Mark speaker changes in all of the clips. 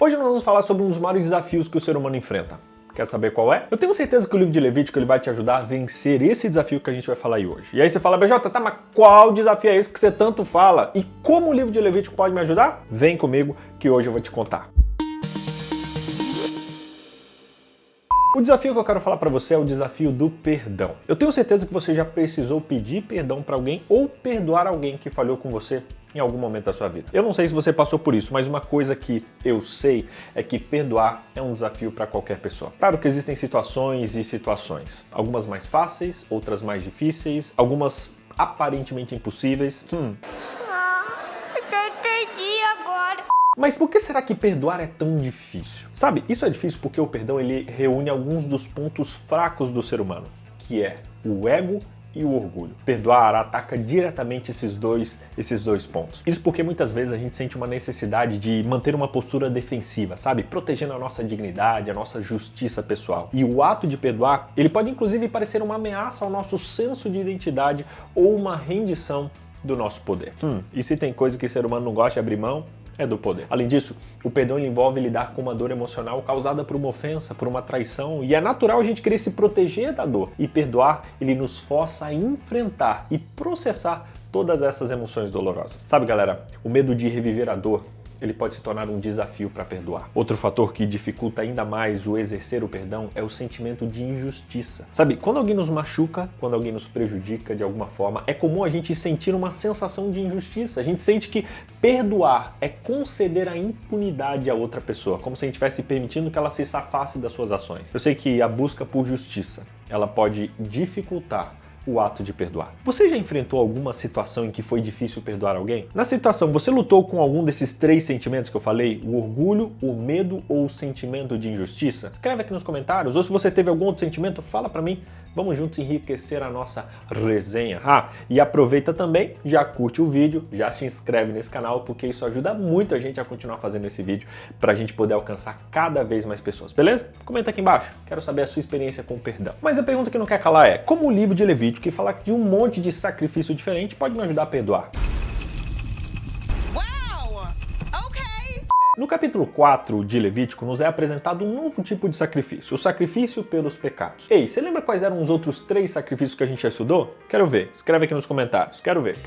Speaker 1: Hoje nós vamos falar sobre um dos maiores desafios que o ser humano enfrenta. Quer saber qual é? Eu tenho certeza que o livro de Levítico ele vai te ajudar a vencer esse desafio que a gente vai falar aí hoje. E aí você fala, BJ, tá, mas qual desafio é esse que você tanto fala? E como o livro de Levítico pode me ajudar? Vem comigo que hoje eu vou te contar. O desafio que eu quero falar pra você é o desafio do perdão. Eu tenho certeza que você já precisou pedir perdão pra alguém ou perdoar alguém que falhou com você em algum momento da sua vida. Eu não sei se você passou por isso, mas uma coisa que eu sei é que perdoar é um desafio para qualquer pessoa. Claro que existem situações e situações. Algumas mais fáceis, outras mais difíceis, algumas aparentemente impossíveis.
Speaker 2: Já entendi agora.
Speaker 1: Mas por que será que perdoar é tão difícil? Sabe, isso é difícil porque o perdão ele reúne alguns dos pontos fracos do ser humano, que é o ego e o orgulho. Perdoar ataca diretamente esses dois pontos. Isso porque muitas vezes a gente sente uma necessidade de manter uma postura defensiva, sabe? Protegendo a nossa dignidade, a nossa justiça pessoal. E o ato de perdoar, ele pode inclusive parecer uma ameaça ao nosso senso de identidade ou uma rendição do nosso poder. E se tem coisa que o ser humano não gosta de abrir mão, é do poder. Além disso, o perdão envolve lidar com uma dor emocional causada por uma ofensa, por uma traição, e é natural a gente querer se proteger da dor. E perdoar, ele nos força a enfrentar e processar todas essas emoções dolorosas. Sabe, galera, o medo de reviver a dor, ele pode se tornar um desafio para perdoar. Outro fator que dificulta ainda mais o exercer o perdão é o sentimento de injustiça. Sabe, quando alguém nos machuca, quando alguém nos prejudica de alguma forma, é comum a gente sentir uma sensação de injustiça. A gente sente que perdoar é conceder a impunidade a outra pessoa, como se a gente estivesse permitindo que ela se safasse das suas ações. Eu sei que a busca por justiça, ela pode dificultar o ato de perdoar. Você já enfrentou alguma situação em que foi difícil perdoar alguém? Na situação, você lutou com algum desses três sentimentos que eu falei? O orgulho, o medo ou o sentimento de injustiça? Escreve aqui nos comentários, ou se você teve algum outro sentimento, fala pra mim. Vamos juntos enriquecer a nossa resenha. E aproveita também, já curte o vídeo, já se inscreve nesse canal, porque isso ajuda muito a gente a continuar fazendo esse vídeo pra gente poder alcançar cada vez mais pessoas, beleza? Comenta aqui embaixo, quero saber a sua experiência com o perdão. Mas a pergunta que não quer calar é, como o livro de Levítico, que fala de um monte de sacrifício diferente, pode me ajudar a perdoar? No capítulo 4 de Levítico nos é apresentado um novo tipo de sacrifício, o sacrifício pelos pecados. Ei, você lembra quais eram os outros 3 sacrifícios que a gente já estudou? Quero ver, escreve aqui nos comentários, quero ver.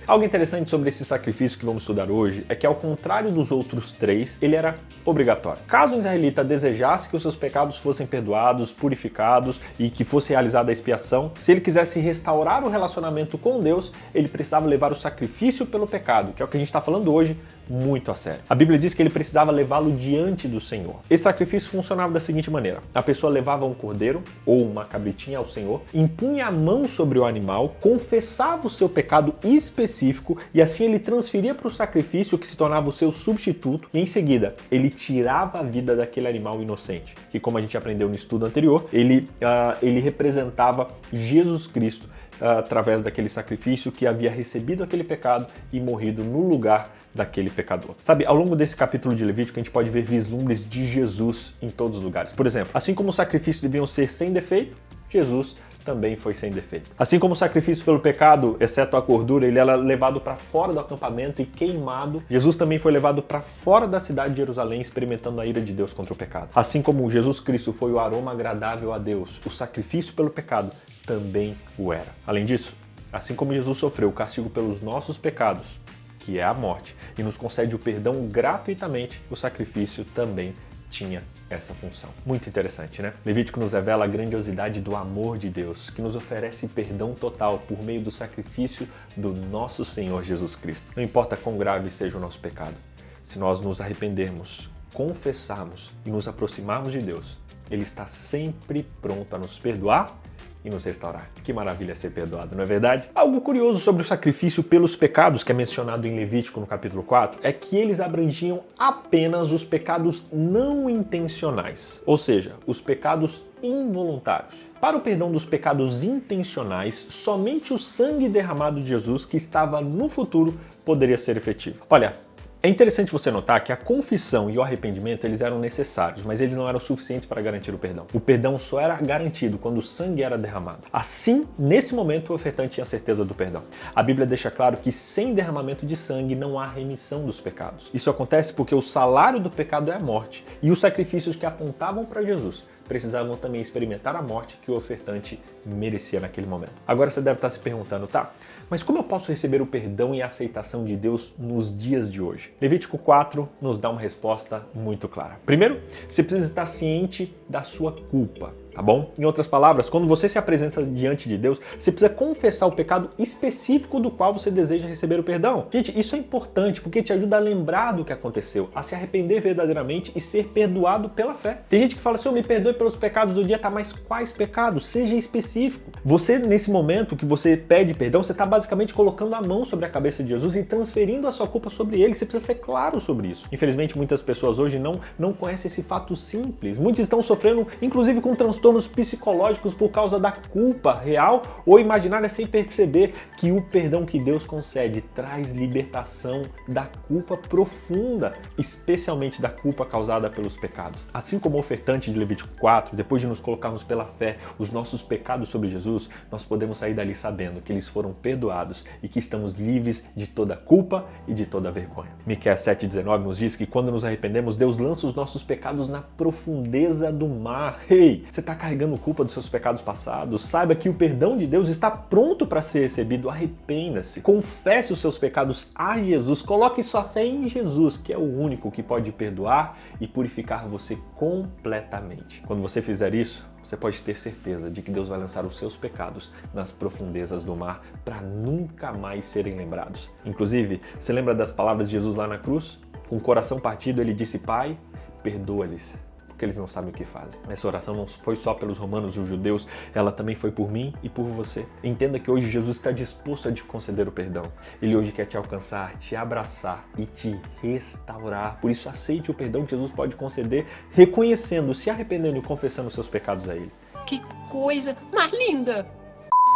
Speaker 1: Algo interessante sobre esse sacrifício que vamos estudar hoje é que ao contrário dos outros 3, ele era obrigatório. Caso o israelita desejasse que os seus pecados fossem perdoados, purificados e que fosse realizada a expiação, se ele quisesse restaurar o relacionamento com Deus, ele precisava levar o sacrifício pelo pecado, que é o que a gente está falando hoje, muito a sério. A Bíblia diz que ele precisava levá-lo diante do Senhor. Esse sacrifício funcionava da seguinte maneira: a pessoa levava um cordeiro ou uma cabritinha ao Senhor, impunha a mão sobre o animal, confessava o seu pecado específico e assim ele transferia para o sacrifício que se tornava o seu substituto e em seguida ele tirava a vida daquele animal inocente, que como a gente aprendeu no estudo anterior, ele representava Jesus Cristo através daquele sacrifício que havia recebido aquele pecado e morrido no lugar daquele pecador. Sabe, ao longo desse capítulo de Levítico a gente pode ver vislumbres de Jesus em todos os lugares. Por exemplo, assim como os sacrifícios deviam ser sem defeito, Jesus também foi sem defeito. Assim como o sacrifício pelo pecado, exceto a gordura, ele era levado para fora do acampamento e queimado, Jesus também foi levado para fora da cidade de Jerusalém, experimentando a ira de Deus contra o pecado. Assim como Jesus Cristo foi o aroma agradável a Deus, o sacrifício pelo pecado também o era. Além disso, assim como Jesus sofreu o castigo pelos nossos pecados, que é a morte, e nos concede o perdão gratuitamente, o sacrifício também tinha essa função. Muito interessante, né? Levítico nos revela a grandiosidade do amor de Deus, que nos oferece perdão total por meio do sacrifício do nosso Senhor Jesus Cristo. Não importa quão grave seja o nosso pecado, se nós nos arrependermos, confessarmos e nos aproximarmos de Deus, Ele está sempre pronto a nos perdoar e nos restaurar. Que maravilha ser perdoado, não é verdade? Algo curioso sobre o sacrifício pelos pecados, que é mencionado em Levítico no capítulo 4, é que eles abrangiam apenas os pecados não intencionais, ou seja, os pecados involuntários. Para o perdão dos pecados intencionais, somente o sangue derramado de Jesus, que estava no futuro, poderia ser efetivo. Olha, É interessante você notar que a confissão e o arrependimento eles eram necessários, mas eles não eram suficientes para garantir o perdão. O perdão só era garantido quando o sangue era derramado. Assim, nesse momento, o ofertante tinha certeza do perdão. A Bíblia deixa claro que sem derramamento de sangue não há remissão dos pecados. Isso acontece porque o salário do pecado é a morte, e os sacrifícios que apontavam para Jesus precisavam também experimentar a morte que o ofertante merecia naquele momento. Agora você deve estar se perguntando, tá? Mas como eu posso receber o perdão e a aceitação de Deus nos dias de hoje? Levítico 4 nos dá uma resposta muito clara. Primeiro, você precisa estar ciente da sua culpa, tá bom? Em outras palavras, quando você se apresenta diante de Deus, você precisa confessar o pecado específico do qual você deseja receber o perdão. Gente, isso é importante porque te ajuda a lembrar do que aconteceu, a se arrepender verdadeiramente e ser perdoado pela fé. Tem gente que fala, Senhor, me perdoe pelos pecados do dia, tá, mas quais pecados? Seja específico. Você, nesse momento que você pede perdão, você está basicamente colocando a mão sobre a cabeça de Jesus e transferindo a sua culpa sobre ele. Você precisa ser claro sobre isso. Infelizmente, muitas pessoas hoje não conhecem esse fato simples. Muitos estão sofrendo, inclusive, com transtornos psicológicos por causa da culpa real ou imaginária sem perceber que o perdão que Deus concede traz libertação da culpa profunda, especialmente da culpa causada pelos pecados. Assim como o ofertante de Levítico 4, depois de nos colocarmos pela fé os nossos pecados sobre Jesus, nós podemos sair dali sabendo que eles foram perdoados e que estamos livres de toda culpa e de toda vergonha. Miqueias 7,19 nos diz que quando nos arrependemos, Deus lança os nossos pecados na profundeza do mar. Ei, você está carregando culpa dos seus pecados passados? Saiba que o perdão de Deus está pronto para ser recebido. Arrependa-se, confesse os seus pecados a Jesus, coloque sua fé em Jesus, que é o único que pode perdoar e purificar você completamente. Quando você fizer isso, você pode ter certeza de que Deus vai lançar os seus pecados nas profundezas do mar para nunca mais serem lembrados. Inclusive, você lembra das palavras de Jesus lá na cruz? Com o coração partido, ele disse, Pai, perdoa-lhes, porque eles não sabem o que fazem. Essa oração não foi só pelos romanos e os judeus, ela também foi por mim e por você. Entenda que hoje Jesus está disposto a te conceder o perdão. Ele hoje quer te alcançar, te abraçar e te restaurar. Por isso, aceite o perdão que Jesus pode conceder, reconhecendo, se arrependendo e confessando seus pecados a Ele.
Speaker 3: Que coisa mais linda!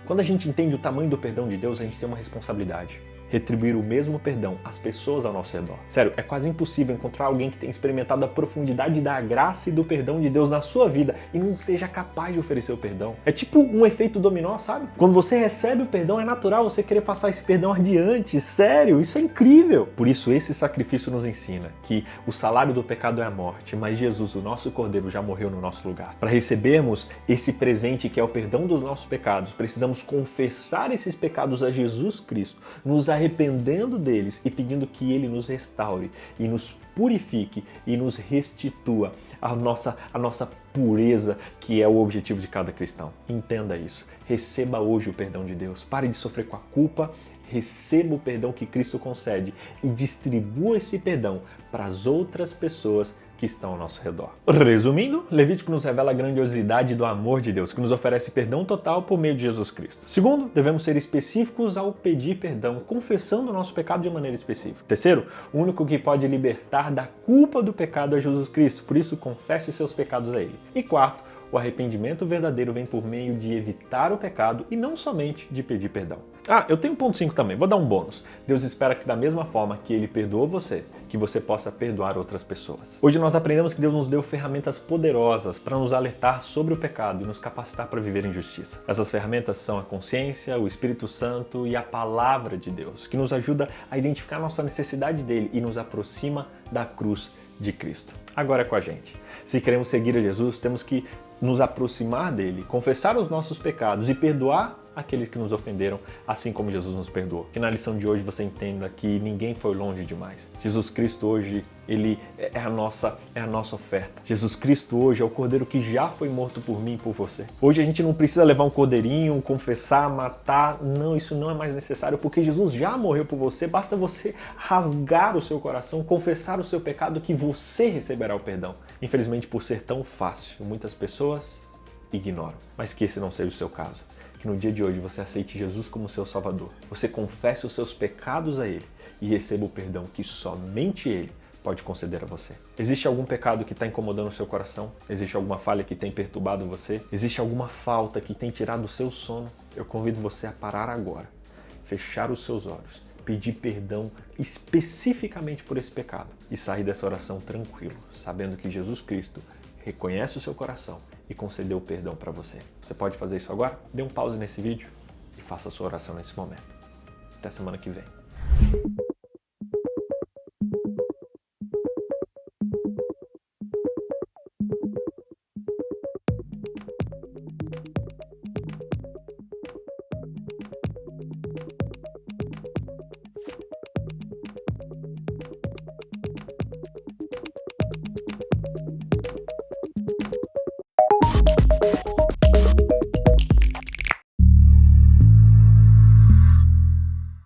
Speaker 1: Quando a gente entende o tamanho do perdão de Deus, a gente tem uma responsabilidade. Retribuir o mesmo perdão às pessoas ao nosso redor. Sério, é quase impossível encontrar alguém que tenha experimentado a profundidade da graça e do perdão de Deus na sua vida e não seja capaz de oferecer o perdão. É tipo um efeito dominó, sabe? Quando você recebe o perdão, é natural você querer passar esse perdão adiante. Sério, isso é incrível. Por isso, esse sacrifício nos ensina que o salário do pecado é a morte, mas Jesus, o nosso Cordeiro, já morreu no nosso lugar. Para recebermos esse presente que é o perdão dos nossos pecados, precisamos confessar esses pecados a Jesus Cristo, nos arrependendo deles e pedindo que Ele nos restaure e nos purifique e nos restitua a nossa pureza, que é o objetivo de cada cristão. Entenda isso. Receba hoje o perdão de Deus. Pare de sofrer com a culpa. Receba o perdão que Cristo concede e distribua esse perdão para as outras pessoas que estão ao nosso redor. Resumindo, Levítico nos revela a grandiosidade do amor de Deus, que nos oferece perdão total por meio de Jesus Cristo. Segundo, devemos ser específicos ao pedir perdão, confessando o nosso pecado de maneira específica. Terceiro, o único que pode libertar da culpa do pecado é Jesus Cristo, por isso confesse seus pecados a Ele. E quarto, o arrependimento verdadeiro vem por meio de evitar o pecado e não somente de pedir perdão. Eu tenho um ponto 5 também, vou dar um bônus. Deus espera que da mesma forma que Ele perdoou você, que você possa perdoar outras pessoas. Hoje nós aprendemos que Deus nos deu ferramentas poderosas para nos alertar sobre o pecado e nos capacitar para viver em justiça. Essas ferramentas são a consciência, o Espírito Santo e a Palavra de Deus, que nos ajuda a identificar nossa necessidade dele e nos aproxima da cruz de Cristo. Agora é com a gente. Se queremos seguir a Jesus, temos que nos aproximar dele, confessar os nossos pecados e perdoar aqueles que nos ofenderam, assim como Jesus nos perdoou. Que na lição de hoje você entenda que ninguém foi longe demais. Jesus Cristo hoje, Ele é a nossa oferta. Jesus Cristo hoje é o Cordeiro que já foi morto por mim e por você. Hoje a gente não precisa levar um cordeirinho, confessar, matar. Não, isso não é mais necessário, porque Jesus já morreu por você. Basta você rasgar o seu coração, confessar o seu pecado, que você receberá o perdão. Infelizmente, por ser tão fácil, muitas pessoas ignoram. Mas que esse não seja o seu caso. Que no dia de hoje você aceite Jesus como seu Salvador. Você confesse os seus pecados a Ele e receba o perdão que somente Ele pode conceder a você. Existe algum pecado que está incomodando o seu coração? Existe alguma falha que tem perturbado você? Existe alguma falta que tem tirado o seu sono? Eu convido você a parar agora, fechar os seus olhos, pedir perdão especificamente por esse pecado e sair dessa oração tranquilo, sabendo que Jesus Cristo reconhece o seu coração e concedeu o perdão para você. Você pode fazer isso agora? Dê um pause nesse vídeo e faça a sua oração nesse momento. Até semana que vem.